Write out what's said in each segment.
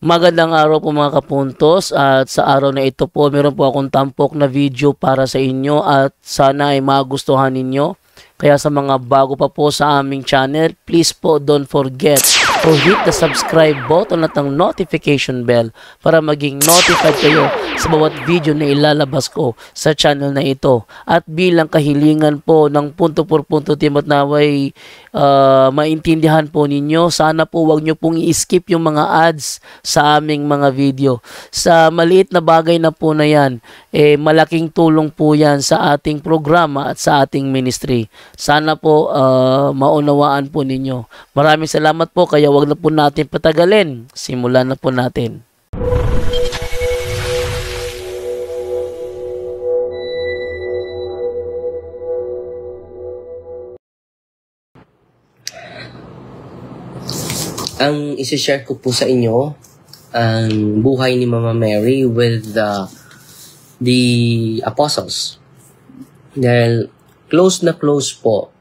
Magandang araw po mga kapuntos, at sa araw na ito po meron po akong tampok na video para sa inyo at sana ay magustuhan ninyo. Kaya sa mga bago pa po sa aming channel, please po don't forget to hit the subscribe button at ang notification bell para maging notified kayo sa bawat video na ilalabas ko sa channel na ito. At bilang kahilingan po ng punto por punto team at naway maintindihan po ninyo, sana po wag nyo pong i-skip yung mga ads sa aming mga video. Sa maliit na bagay na po na yan, malaking tulong po yan sa ating programa at sa ating ministry. Sana po maunawaan po ninyo. Maraming salamat po, kaya wag na po natin patagalin. Simulan na po natin. Ang isi-share ko po sa inyo ang buhay ni Mama Mary with the apostles. Dahil close na close po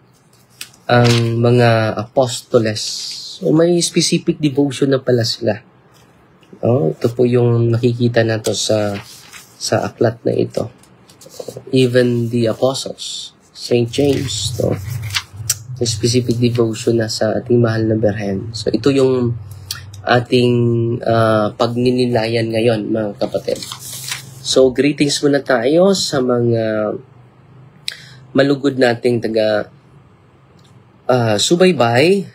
ang mga apostoles. So may specific devotion na pala sila. Ito po yung nakikita nato sa aklat na ito. Even the apostles, Saint James, may specific devotion na sa ating mahal na Birhen. So ito yung ating pagninilayan ngayon, mga kapatid. So greetings muna tayo sa mga malugod nating subaybay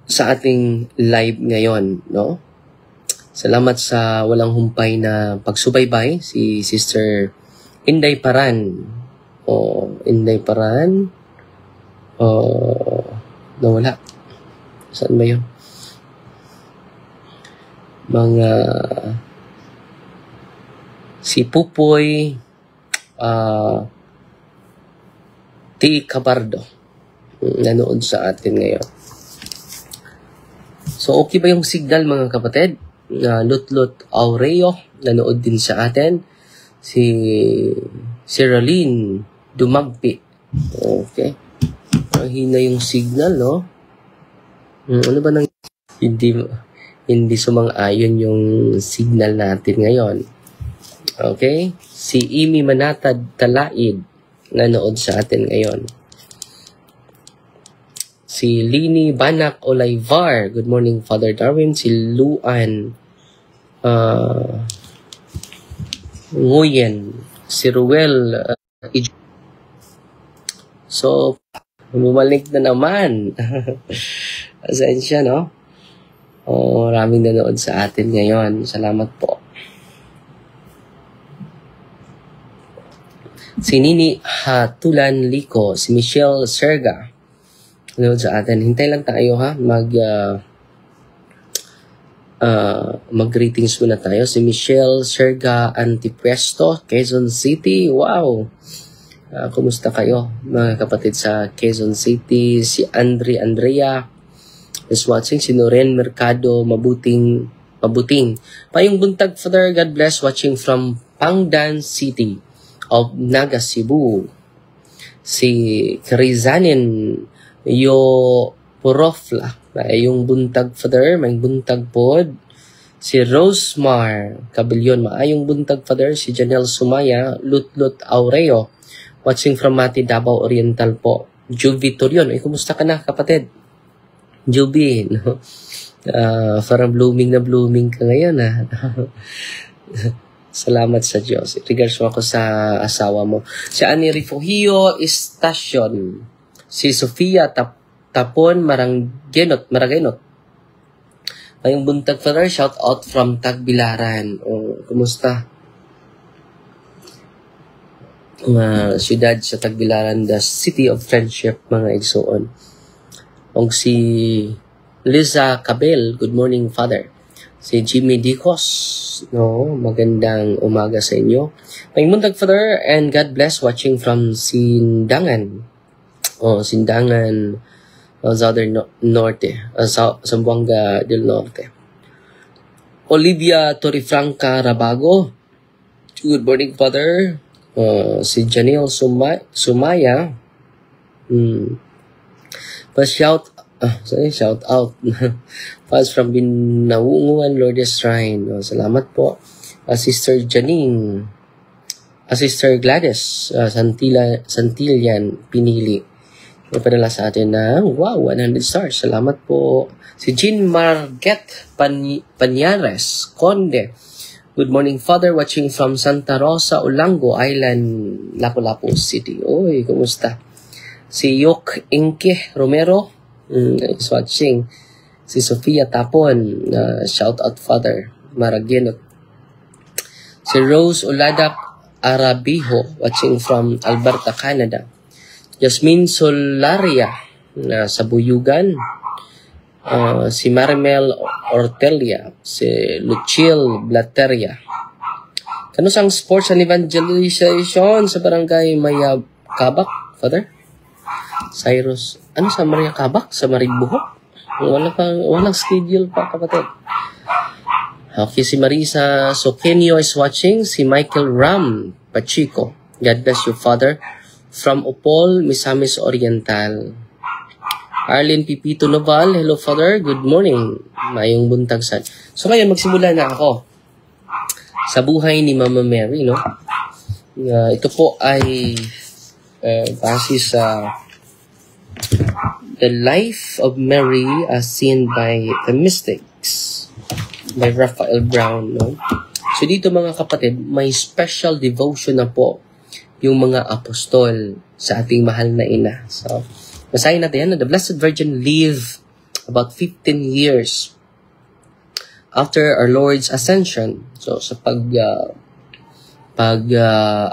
sa ating live ngayon, no? Salamat sa walang humpay na pagsubaybay, si Sister Inday Paran. Inday Paran. Nawala. Saan ba yun? Mga si Pupoy T. Cabardo nanood sa atin ngayon. So okay ba yung signal, mga kapatid? Lutlot Aureo nanood din sa atin. Si Raline Dumagpi. Okay. Hina yung signal, no? Ano ba nang hindi sumang-ayon yung signal natin ngayon? Okay? Si Imi Manatad Talaid nanood sa atin ngayon. Si Lini Banak Olaivar, good morning Father Darwin. Si Luan Nguyen, si Ruel so bumalik na naman. Asensya, no? Maraming nanood sa atin ngayon. Salamat po. Si Nini Hatulan Liko, si Michelle Serga, nanood sa atin. Hintay lang tayo, ha? Mag-greetings muna tayo. Si Michelle Serga Antipuesto, Quezon City. Wow! Kumusta kayo, mga kapatid sa Quezon City? Si Andrea is watching. Si Noren Mercado, mabuting. Payong buntag, Father, God bless, watching from Pangdan City of Naga, Cebu. Si Krizanin Yo Porofla, yung buntag, Father, may buntag pod. Si Rosemar Cabillion, maayong buntag, Father. Si Janelle Sumaya, Lutlot Aureo, watching from Mati, Davao Oriental po. Juvie Torion. Kumusta ka na, kapatid? Juvie, no? Parang blooming na blooming ka ngayon, ha? Salamat sa Diyos. Regards mo ako sa asawa mo. Si Ani Refugio Estacion. Si Sofia Tapon Maragenot. Ngayong buntag, Father, shout out from Tagbilaran. Kumusta? Siyudad sa Tagbilaran, the city of friendship, mga igsoon. Si Liza Cabel, good morning, Father. Si Jimmy Dicos, no, magandang umaga sa inyo. May muntag, Father, and God bless, watching from Sindangan. Sindangan, Southern Norte, Zamboanga del Norte. Olivia Torrefranca Rabago, good morning, Father. Si Janelle Sumaya, pa-shout Sorry, shout out. Fans from Binaunguan Lourdes Shrine. Salamat po. Sister Janine. Sister Gladys. Santillan Pinili. May padala sa atin na, wow, 100 stars. Salamat po. Si Jean Marget Panyares, Conde. Good morning, Father. Watching from Santa Rosa, Olango Island, Lapu-Lapu City. Oy, kumusta? Si Yok Inke Romero is watching. Si Sofia Tapon, shout out, Father. Maraginot. Si Rose Oladak Arabijo, watching from Alberta, Canada. Jasmine Solaria, sa Buyugan. Si Marimel Ortelia, si Luchil Blateria. Kano sang sports and evangelization sa barangay Maya Kabak, Father? Cyrus, ano sa Maria Kabak? Sa Maribuhok? Walang schedule pa, kapatid. Okay, si Marisa Sokenio is watching. Si Michael Ram Pachico. God bless you, Father. From Opol, Misamis Oriental. Arlene Pipito Noval, hello, Father. Good morning. Mayong buntagsan. So ngayon, magsimula na ako sa buhay ni Mama Mary, no? Ito po ay base sa The Life of Mary as Seen by the Mystics by Raphael Brown, no? So dito, mga kapatid, may special devotion na po yung mga apostol sa ating mahal na ina. So, basahin natin yan. The Blessed Virgin lived about 15 years after our Lord's Ascension. So, sa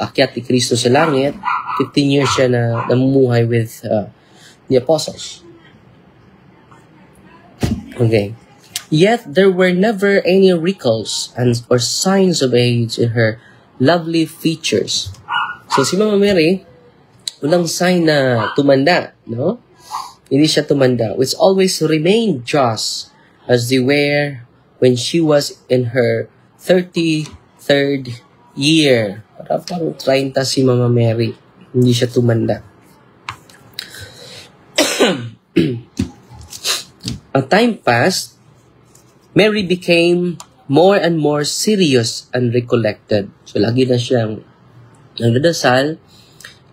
akyat ni Kristo sa langit, 15 years siya na namumuhay with the apostles. Okay. Yet, there were never any wrinkles or signs of age in her lovely features. So, si Mama Mary, walang sign na tumanda, no? Hindi siya tumanda, which always remained just as they were when she was in her 33rd year. Para pang 30 si Mama Mary. Hindi siya tumanda. As time passed, Mary became more and more serious and recollected. So, lagi na siyang nagdadasal,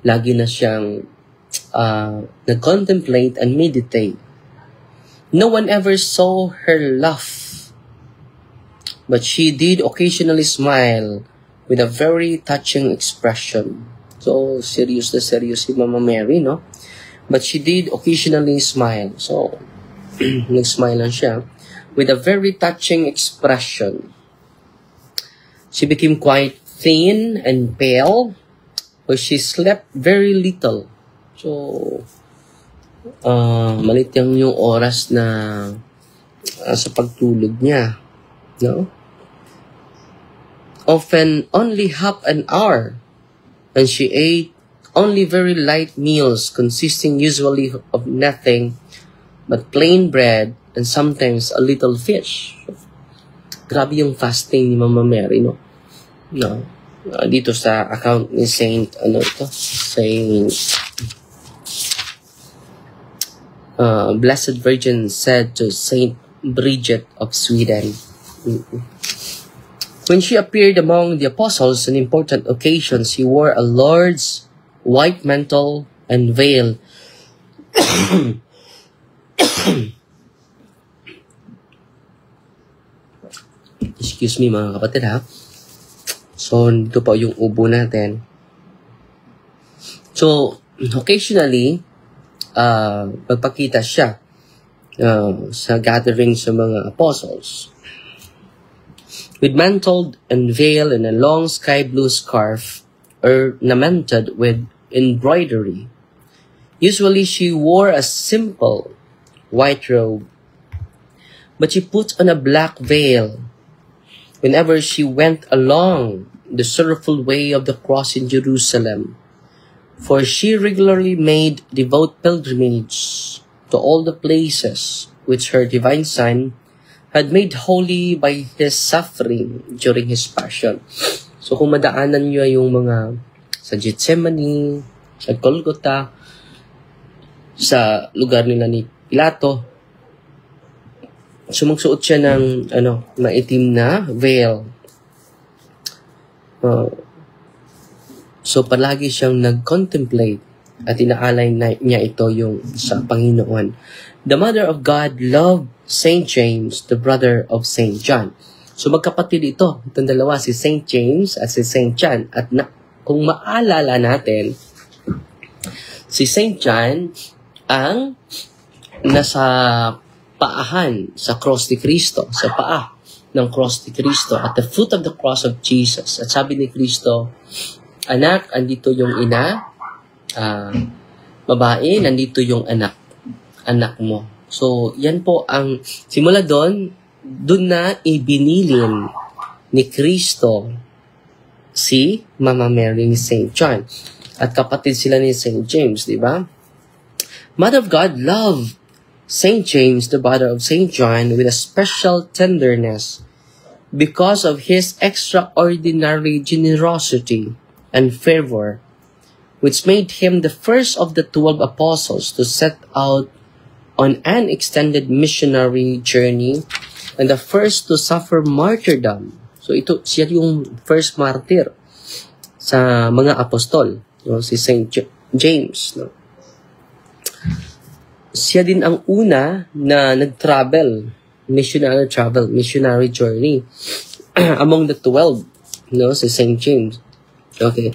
lagi na siyang nag-contemplate and meditate. No one ever saw her laugh, but she did occasionally smile with a very touching expression. So, serious na serious si Mama Mary, no? But she did occasionally smile. So, nag-smile lang siya with a very touching expression. She became quite thin and pale, but she slept very little. So, malit yung oras na sa pagtulog niya, no? Often only half an hour, and she ate only very light meals consisting usually of nothing but plain bread and sometimes a little fish. Grabe yung fasting ni Mama Mary, no? No. Dito sa account ni Saint Blessed Virgin said to Saint Bridget of Sweden. When she appeared among the apostles on important occasions, she wore a Lord's white mantle and veil. Excuse me, mga kapatid, ha? So, dito po yung ubo natin. So, occasionally, magpakita siya sa gathering sa mga apostles. With mantle and veil and a long sky blue scarf ornamented with embroidery. Usually, she wore a simple white robe, but she put on a black veil whenever she went along the sorrowful way of the cross in Jerusalem, for she regularly made devout pilgrimage to all the places which her divine Son had made holy by his suffering during his passion. So kung madaanan nyo yung mga sa Gethsemane, sa Golgotha, sa lugar nila ni Pilato, Sumagsuot siya ng maitim na veil. So palagi siyang nag-contemplate at inaalay niya ito yung sa Panginoon. The Mother of God loved Saint James, the brother of Saint John. So magkapatid ito, itong dalawa, si Saint James at si Saint John. At kung maalala natin, si Saint John ang nasa paahan sa cross ni Kristo, sa paa ng cross ni Kristo, at the foot of the cross of Jesus. At sabi ni Kristo, anak, andito yung ina, babae, nandito yung anak mo. So, yan po ang, simula doon na ibinilin ni Kristo si Mama Mary ni Saint John. At kapatid sila ni Saint James, di ba? Mother of God loved Saint James, the brother of Saint John, with a special tenderness because of his extraordinary generosity and fervor, which made him the first of the 12 apostles to set out on an extended missionary journey and the first to suffer martyrdom. So ito, siya yung first martyr sa mga apostol, si Saint James. Siya din ang una na nag-travel, missionary journey among the 12, si Saint James. Okay.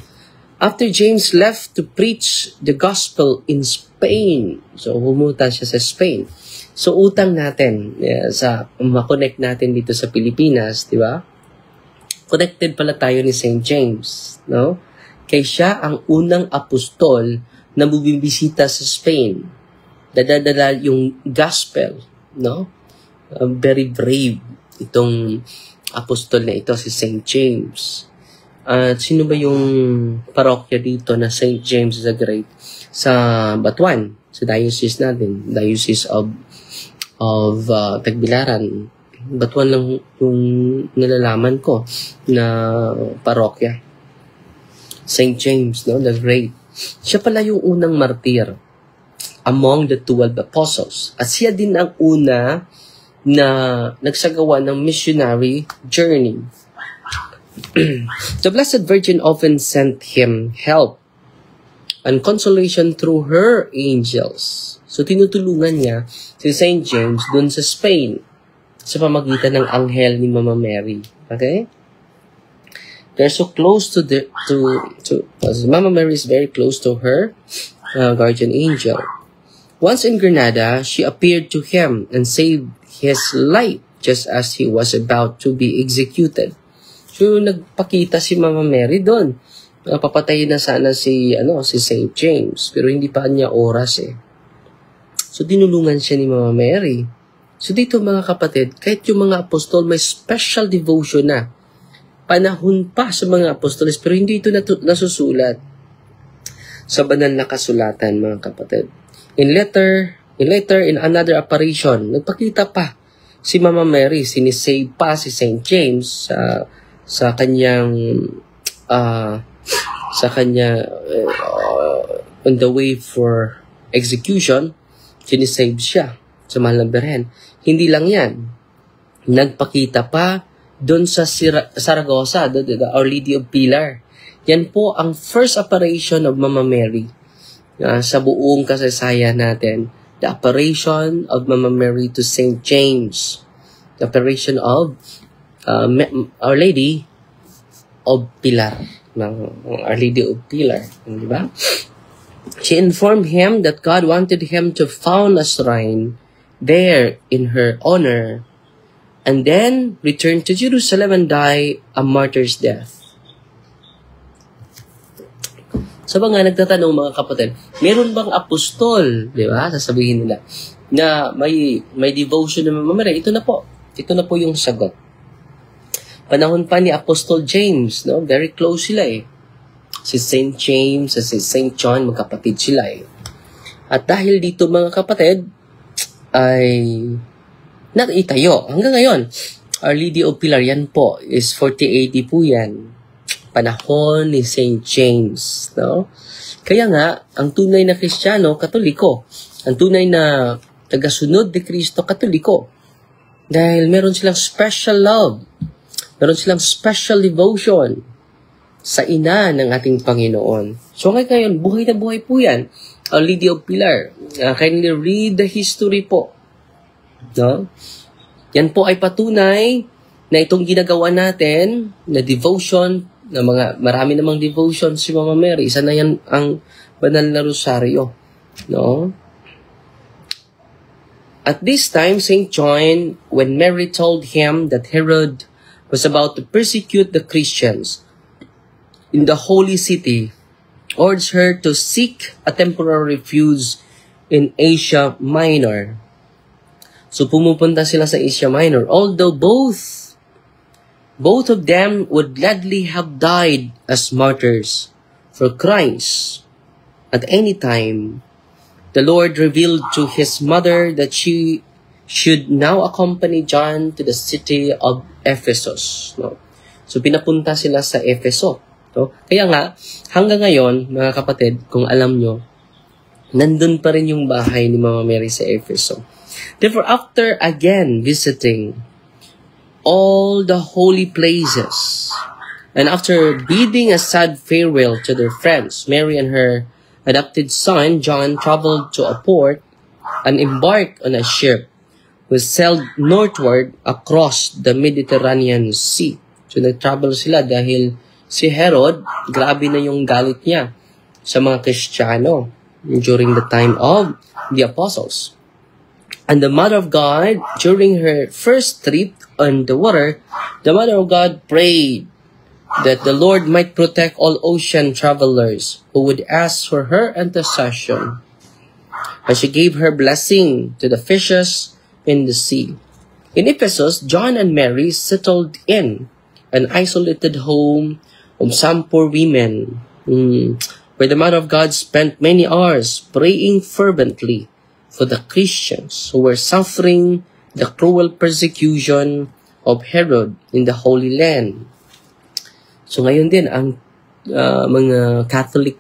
After James left to preach the gospel in Spain, so pumunta siya sa Spain. So utang natin sa ma-connect natin dito sa Pilipinas, di ba? Connected pala tayo ni Saint James, no? Kaya siya ang unang apostol na bumibisita sa Spain. Dadadala yung gospel, no? Very brave itong apostol na ito, si Saint James. At sino ba yung parokya dito na Saint James the Great? Sa Batuan, sa diocese natin, diocese of Tagbilaran. Batuan lang yung nalalaman ko na parokya. Saint James, no, the Great. Siya pala yung unang martir among the 12 apostles. At siya din ang una na nagsagawa ng missionary journey. The Blessed Virgin often sent him help and consolation through her angels. So tinutulungan niya si Saint James dun sa Spain sa pamagitan ng anghel ni Mama Mary. Okay? They're so close to Mama Mary is very close to her guardian angel. Once in Granada, she appeared to him and saved his life just as he was about to be executed. So, nagpakita si Mama Mary doon. Papatayin na sana si Saint James, pero hindi pa niya oras eh. So, dinulungan siya ni Mama Mary. So, dito mga kapatid, kahit yung mga apostol may special devotion na. Panahon pa sa mga apostoles, pero hindi ito nasusulat sa banal na kasulatan, mga kapatid. In another apparition, nagpakita pa si Mama Mary, sinisave pa si Saint James sa kanyang on the way for execution, sinisave siya sa Mahal na Birhen. Hindi lang yan. Nagpakita pa doon sa Saragossa, the Our Lady of Pilar. Yan po ang first apparition of Mama Mary. Sa buong kasaysayan natin, the apparition of Mama Mary to Saint James, the apparition of Our Lady of Pilar, Our Lady of Pilar, di ba? She informed him that God wanted him to found a shrine there in her honor, and then return to Jerusalem and die a martyr's death. So mga nagtatanong mga kapatid, meron bang apostol, di ba? Sasabihin nila na may devotion na Mama Mary. Ito na po yung sagot. Panahon pa ni Apostol James, no? Very close sila eh. Si Saint James at si Saint John, magkapatid sila eh. At dahil dito mga kapatid, ay nakitayo. Hanggang ngayon, Our Lady of Pilar, yan po, is 4080 po yan. Panahon ni Saint James, no? Kaya nga, ang tunay na Kristiyano, Katoliko. Ang tunay na tagasunod ni Kristo, Katoliko. Dahil meron silang special love. Meron silang special devotion sa ina ng ating Panginoon. So ngayon, buhay na buhay po yan. Lydia of Pilar, kindly read the history po. No? Yan po ay patunay na itong ginagawa natin na devotion, na marami namang devotion si Mama Mary. Isa na yan ang banal na rosaryo. No? At this time, St. John, when Mary told him that Herod was about to persecute the Christians in the holy city, urged her to seek a temporary refuge in Asia Minor. So pumupunta sila sa Asia Minor. Although both of them would gladly have died as martyrs for Christ at any time, the Lord revealed to his mother that she should now accompany John to the city of Ephesus. No? So pinapunta sila sa Efeso. No? Kaya nga, hanggang ngayon, mga kapatid, kung alam nyo, nandun pa rin yung bahay ni Mama Mary sa Efeso. Therefore, after again visiting all the holy places, and after bidding a sad farewell to their friends, Mary and her adopted son, John, traveled to a port and embarked on a ship which sailed northward across the Mediterranean Sea. So, nag-travel sila dahil si Herod, grabe na yung galit niya sa mga Kristiyano during the time of the apostles. And the Mother of God, during her first trip on the water, the Mother of God prayed that the Lord might protect all ocean travelers who would ask for her intercession. And she gave her blessing to the fishes in the sea. In Ephesus, John and Mary settled in an isolated home of some poor women, where the Mother of God spent many hours praying fervently for the Christians who were suffering the cruel persecution of Herod in the Holy Land. So ngayon din, ang mga Catholic,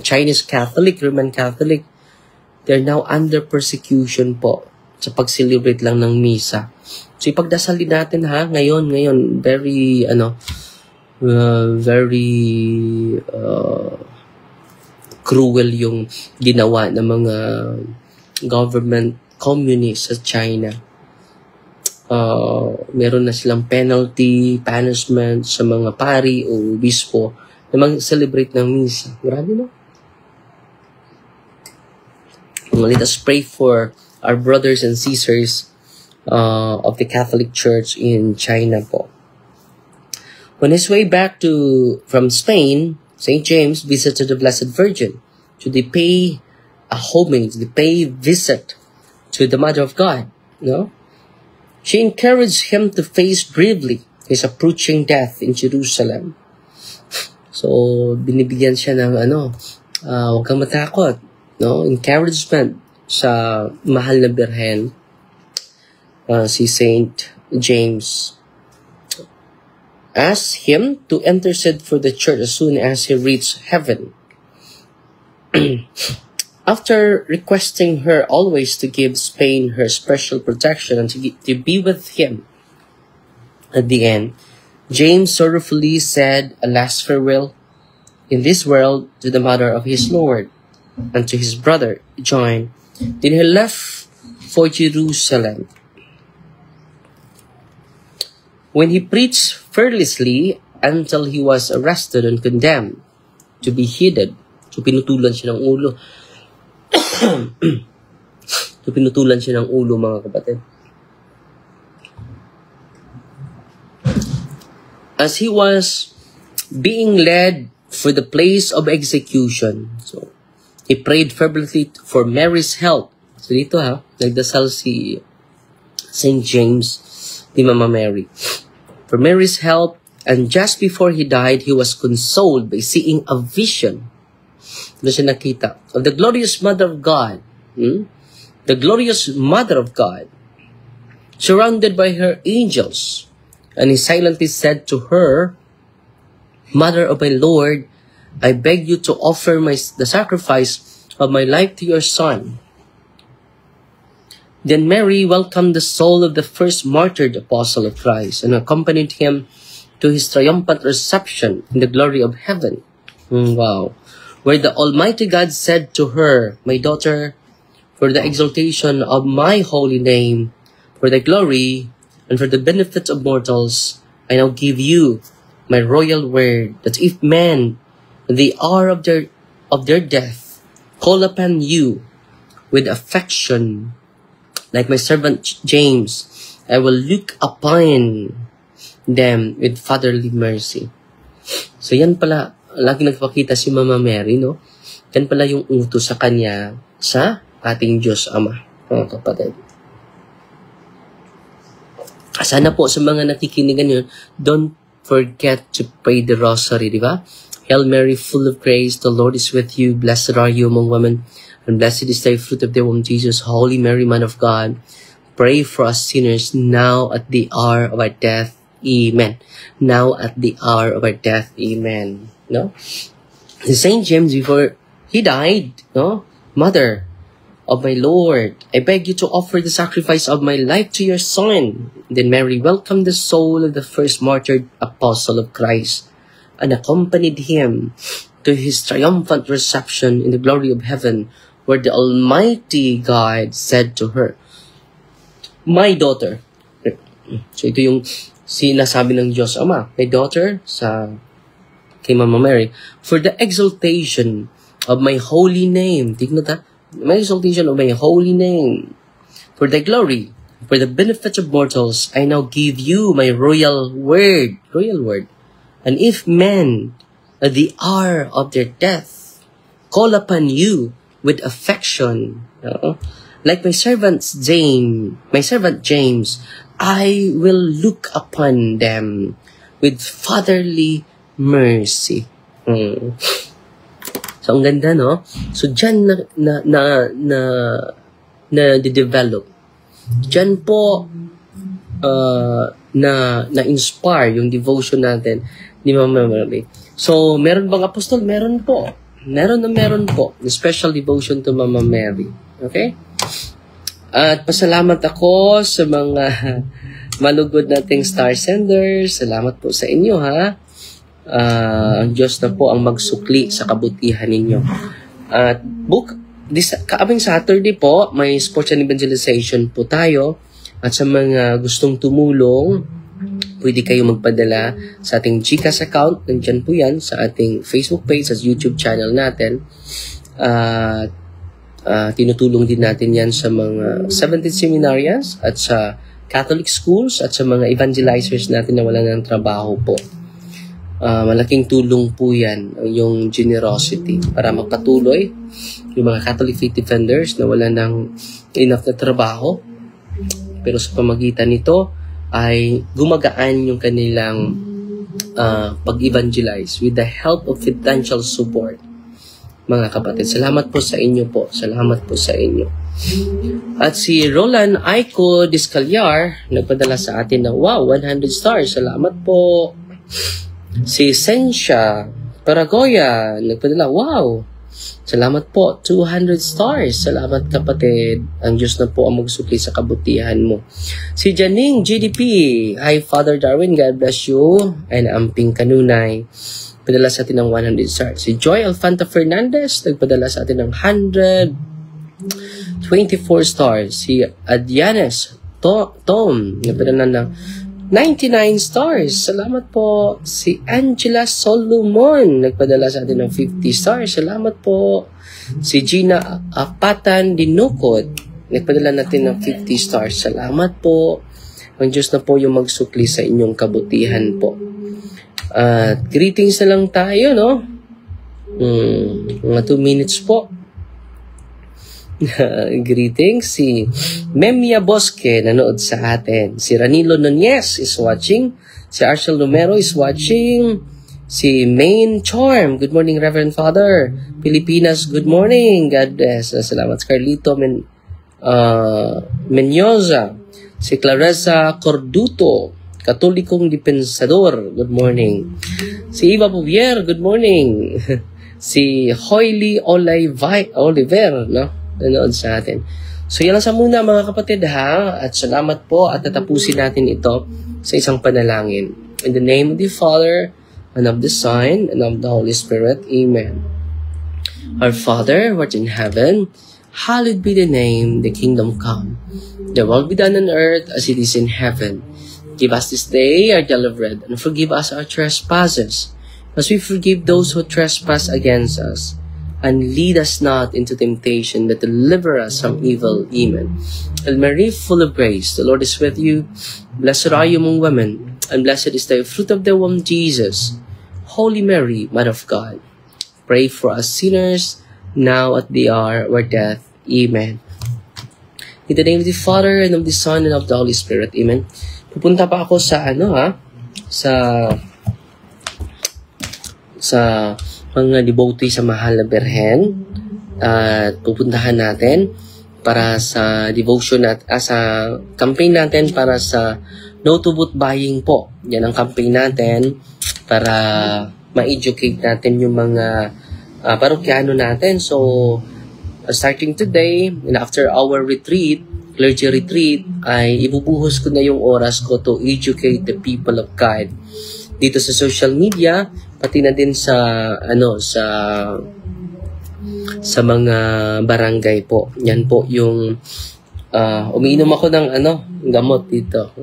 Chinese Catholic, Roman Catholic, they're now under persecution po sa pag-celebrate lang ng misa. So ipagdasal din natin ha, ngayon, very cruel yung ginawa ng mga government communist sa China. Meron na silang penalty, punishment sa mga pari o bispo na mag-celebrate ng misa. Grabe no? Let us pray for our brothers and sisters of the Catholic Church in China po. On his way back from Spain, St. James visited the Blessed Virgin to pay a homage, to pay visit to the Mother of God. No? She encouraged him to face bravely his approaching death in Jerusalem. So, binibigyan siya ng huwag kang matakot. No? Encouragement sa mahal na birhen, si St. James. Asked him to intercede for the church as soon as he reached heaven. After requesting her always to give Spain her special protection and to be with him at the end, James sorrowfully said a last farewell in this world to the mother of his Lord and to his brother John. Then he left for Jerusalem. When he preached fearlessly until he was arrested and condemned to be beheaded. So pinutulan siya ng ulo. Pinutulan siya ng ulo, mga kapatid. As he was being led for the place of execution, so he prayed fervently for Mary's help. So dito nagdasal si St. James ni Mama Mary for Mary's help, and just before he died, he was consoled by seeing a vision. Ano siya nakita? Of the glorious Mother of God. The glorious Mother of God, surrounded by her angels. And he silently said to her, Mother of my Lord, I beg you to offer the sacrifice of my life to your Son. Then Mary welcomed the soul of the first martyred apostle of Christ and accompanied him to his triumphant reception in the glory of heaven. Wow. Where the Almighty God said to her, "My daughter, for the exaltation of my holy name, for the glory, and for the benefit of mortals, I now give you my royal word, that if men, in the hour of their death, call upon you with affection, like my servant James, I will look upon them with fatherly mercy." So yan pala, lagi nagpakita si Mama Mary, no? Yan pala yung utos sa kanya sa ating Diyos Ama, mga kapatid. Sana po sa mga nakikinigan yun, don't forget to pray the rosary, di ba? Hail Mary, full of grace, the Lord is with you. Blessed are you among women, and blessed is the fruit of the womb, Jesus. Holy Mary, Mother of God, pray for us sinners, now at the hour of our death. Amen. Now at the hour of our death. Amen. No? Saint James, before he died, no? Mother of my Lord, I beg you to offer the sacrifice of my life to your Son. Then Mary welcomed the soul of the first martyred apostle of Christ and accompanied him to his triumphant reception in the glory of heaven, where the Almighty God said to her, "My daughter." So ito yung sinasabi ng Diyos Ama, "My daughter," kay Mama Mary, "for the exaltation of my holy name," tignan ta, "my exaltation of my holy name, for the glory, for the benefit of mortals, I now give you my royal word, and if men at the hour of their death call upon you with affection, like my servant James, I will look upon them with fatherly mercy." So, ang ganda, no? So, dyan na-develop. Dyan po na-inspire yung devotion natin ni Mama Mary. So, meron bang apostol? Meron po. Meron po. Special devotion to Mama Mary. Okay? At pasalamat ako sa mga malugod nating star senders. Salamat po sa inyo, ha? Ang Diyos na po ang magsukli sa kabutihan ninyo. At kaabing Saturday po, may sports and evangelization po tayo. At sa mga gustong tumulong, pwede kayo magpadala sa ating GCash account. Nandyan po yan sa ating Facebook page, sa YouTube channel natin. Tinutulong din natin yan sa mga 17 seminarians at sa Catholic schools at sa mga evangelizers natin na wala ng trabaho po. Malaking tulong po yan, yung generosity, para magpatuloy yung mga Catholic faith defenders na wala ng enough na trabaho. Pero sa pamagitan nito ay gumagaan yung kanilang pag-evangelize with the help of financial support. Mga kapatid, salamat po sa inyo po. Salamat po sa inyo. At si Roland Aiko Discalyar, nagpadala sa atin ng 100 stars. Salamat po. Si Sensha Paragoya, nagpadala, salamat po, 200 stars. Salamat kapatid. Ang Diyos na po ang magsukli sa kabutihan mo. Si Janing GDP, hi Father Darwin, God bless you. And Amping Kanunay, padala sa atin ng 100 stars. Si Joy Alfanta Fernandez, nagpadala sa atin ng 124 stars. Si Adrianes Tom, nagpadala ng 99 stars. Salamat po. Si Angela Solomon, nagpadala sa atin ng 50 stars. Salamat po. Si Gina Apatan Dinukot, nagpadala natin ng 50 stars. Salamat po. Ang Diyos na po yung magsukli sa inyong kabutihan po. At greetings na lang tayo, no? Mga 2 minutes po. Greetings. Si Memia Bosque nanood sa atin. Si Ranilo Nunez is watching. Si Arshel Romero is watching. Si Main Charm, good morning Reverend Father. Pilipinas, good morning. God bless. Salamat. Carlito Menyoza. Si Clarissa Corduto, Katolikong Dipensador, good morning. Si Eva Puvier, good morning. Si Hoyly Oliver, no? Nanood sa atin. So yan lang sa muna mga kapatid ha. At salamat po at tatapusin natin ito sa isang panalangin. In the name of the Father, and of the Son, and of the Holy Spirit. Amen. Our Father, who art in heaven, hallowed be the name, the kingdom come. The will be done on earth as it is in heaven. Give us this day our daily bread, and forgive us our trespasses, as we forgive those who trespass against us. And lead us not into temptation, but deliver us from evil. Amen. Hail Mary, full of grace, the Lord is with you. Blessed are you among women, and blessed is the fruit of the womb, Jesus. Holy Mary, Mother of God, pray for us sinners, now at the hour of our death. Amen. In the name of the Father, and of the Son, and of the Holy Spirit. Amen. Pupunta pa ako sa sa mga devotee sa Mahal na Birhen, at pupuntahan natin para sa devotion at sa campaign natin para sa no to boot buying po. Yan ang campaign natin para ma-educate natin yung mga parokyano natin. So starting today and after our retreat, clergy retreat, ay ibubuhos ko na yung oras ko to educate the people of God dito sa social media, pati na din sa sa mga barangay po. Yan po yung umiinom ako ng gamot dito.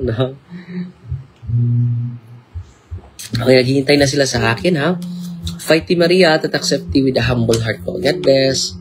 Okay, naghihintay na sila sa akin ha. Fight Maria, that accept with a humble heart po. God bless.